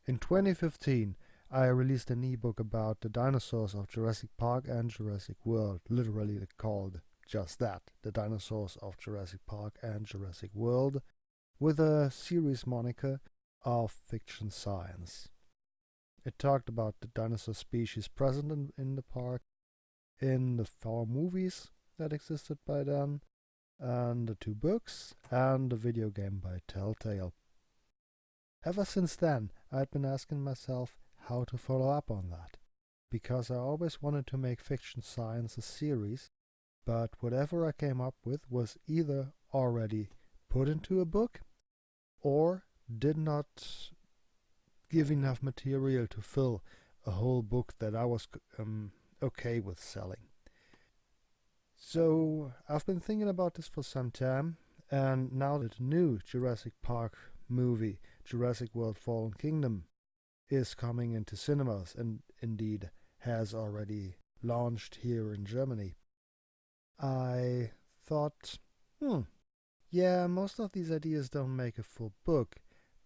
In 2015, I released an ebook about the dinosaurs of Jurassic Park and Jurassic World, literally called just that, The Dinosaurs of Jurassic Park and Jurassic World, with a series moniker of fiction science. It talked about the dinosaur species present in the park, in the 4 movies that existed by then, and the 2 books, and the video game by Telltale. Ever since then, I'd been asking myself how to follow up on that, because I always wanted to make fiction science a series, but whatever I came up with was either already put into a book or did not give enough material to fill a whole book that I was okay with selling. So I've been thinking about this for some time, and now that the new Jurassic Park movie, Jurassic World Fallen Kingdom, is coming into cinemas and indeed has already launched here in Germany, I thought, yeah, most of these ideas don't make a full book,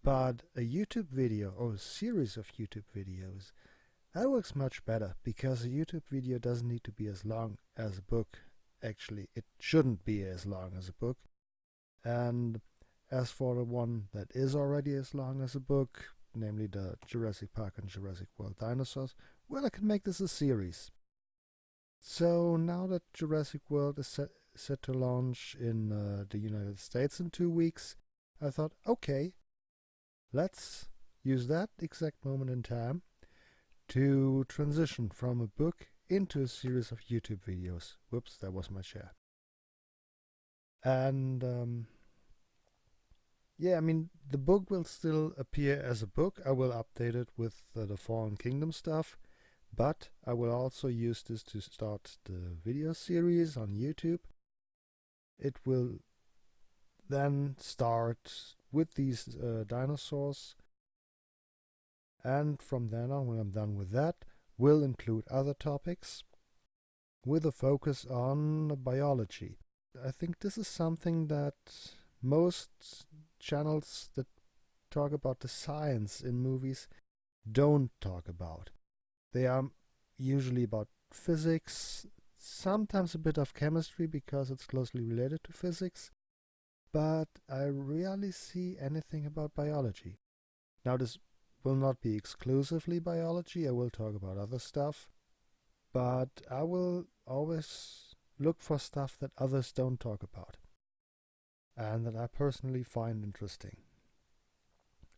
but a YouTube video or a series of YouTube videos, that works much better, because a YouTube video doesn't need to be as long as a book. Actually, it shouldn't be as long as a book. And as for the one that is already as long as a book, namely the Jurassic Park and Jurassic World Dinosaurs, well, I can make this a series. So now that Jurassic World is set to launch in the United States in 2 weeks, I thought, okay, let's use that exact moment in time to transition from a book into a series of YouTube videos. Whoops, that was my chair. And yeah, I mean, the book will still appear as a book. I will update it with the Fallen Kingdom stuff, but I will also use this to start the video series on YouTube. It will then start with these dinosaurs, and from then on, when I'm done with that, will include other topics with a focus on biology. I think this is something that most channels that talk about the science in movies don't talk about. They are usually about physics, sometimes a bit of chemistry because it's closely related to physics, but I rarely see anything about biology. Now, this will not be exclusively biology. I will talk about other stuff, but I will always look for stuff that others don't talk about and that I personally find interesting.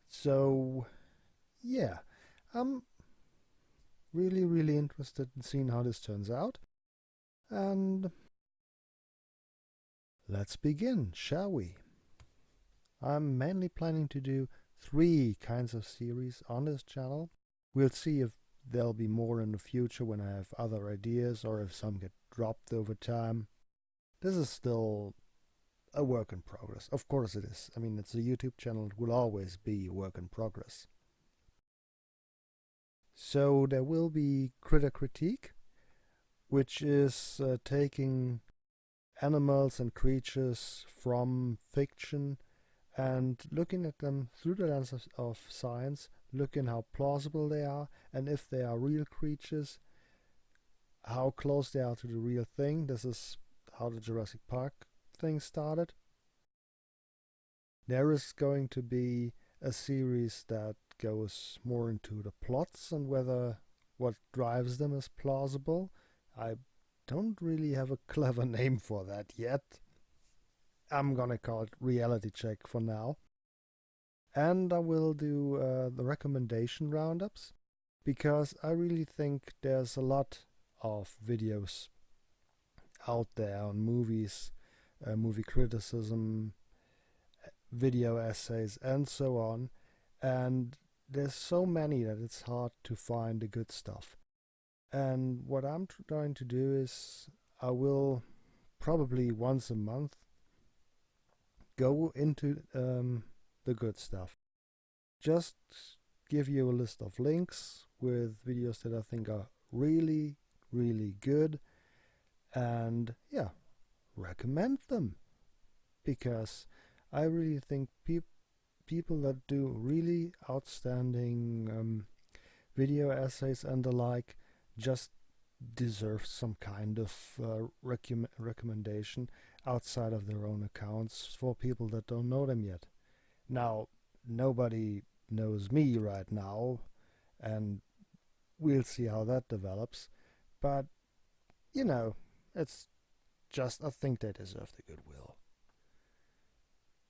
So, yeah, I'm really interested in seeing how this turns out. And let's begin, shall we? I'm mainly planning to do 3 kinds of series on this channel. We'll see if there'll be more in the future when I have other ideas or if some get dropped over time. This is still a work in progress. Of course it is. I mean, it's a YouTube channel. It will always be a work in progress. So there will be critter critique, which is taking animals and creatures from fiction and looking at them through the lens of science, looking how plausible they are, and if they are real creatures, how close they are to the real thing. This is how the Jurassic Park thing started. There is going to be a series that goes more into the plots and whether what drives them is plausible. I don't really have a clever name for that yet. I'm gonna call it reality check for now. And I will do the recommendation roundups, because I really think there's a lot of videos out there on movies, movie criticism, video essays, and so on. And there's so many that it's hard to find the good stuff. And what I'm trying to do is I will probably once a month go into the good stuff. Just give you a list of links with videos that I think are really good, and yeah, recommend them, because I really think people that do really outstanding video essays and the like just deserve some kind of recommendation outside of their own accounts for people that don't know them yet. Now, nobody knows me right now, and we'll see how that develops. But, you know, it's just, I think they deserve the goodwill.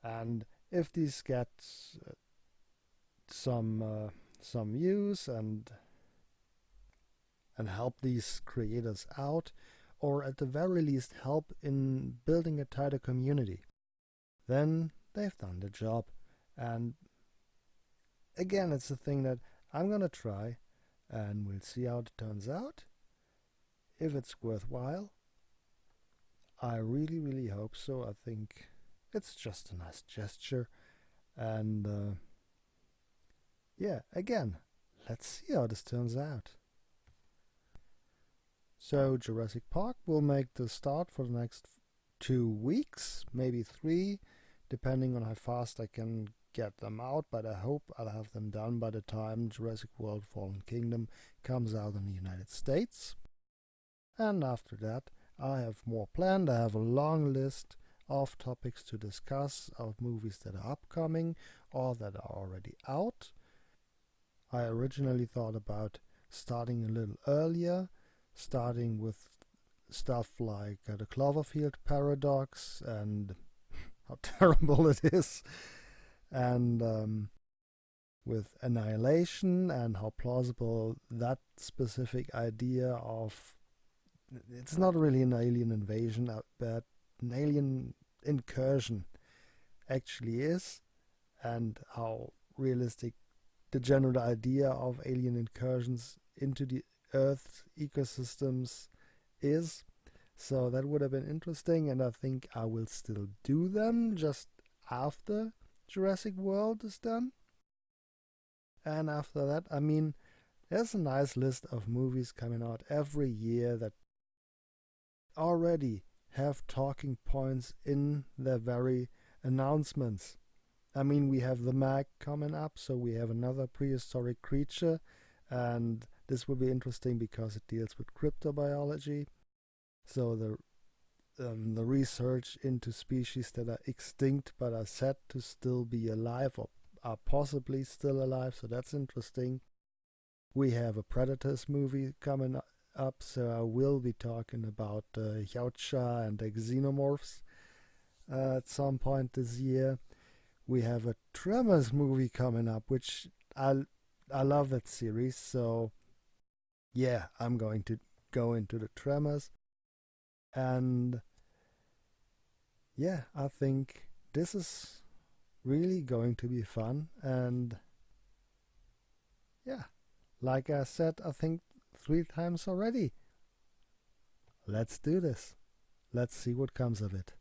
And if these get some use and help these creators out, or at the very least help in building a tighter community, then they've done the job. And again, it's a thing that I'm gonna try, and we'll see how it turns out. If it's worthwhile, I really, really hope so. I think it's just a nice gesture. And yeah, again, let's see how this turns out. So Jurassic Park will make the start for the next 2 weeks, maybe 3, depending on how fast I can get them out, but I hope I'll have them done by the time Jurassic World Fallen Kingdom comes out in the United States. And after that, I have more planned. I have a long list of topics to discuss, of movies that are upcoming or that are already out. I originally thought about starting a little earlier, starting with stuff like the Cloverfield paradox and how terrible it is, and with Annihilation and how plausible that specific idea of, it's not really an alien invasion, but an alien incursion actually is, and how realistic the general idea of alien incursions into the Earth's ecosystems is. So that would have been interesting, and I think I will still do them just after Jurassic World is done. And after that, I mean, there's a nice list of movies coming out every year that already have talking points in their very announcements. I mean, we have The Meg coming up, so we have another prehistoric creature, and this will be interesting because it deals with cryptobiology. So the research into species that are extinct but are said to still be alive or are possibly still alive, so that's interesting. We have a Predators movie coming up, so I will be talking about Yautja and the xenomorphs at some point this year. We have a Tremors movie coming up, which I love that series, so yeah, I'm going to go into the Tremors. And yeah, I think this is really going to be fun. And yeah, like I said, I think 3 times already, let's do this. Let's see what comes of it.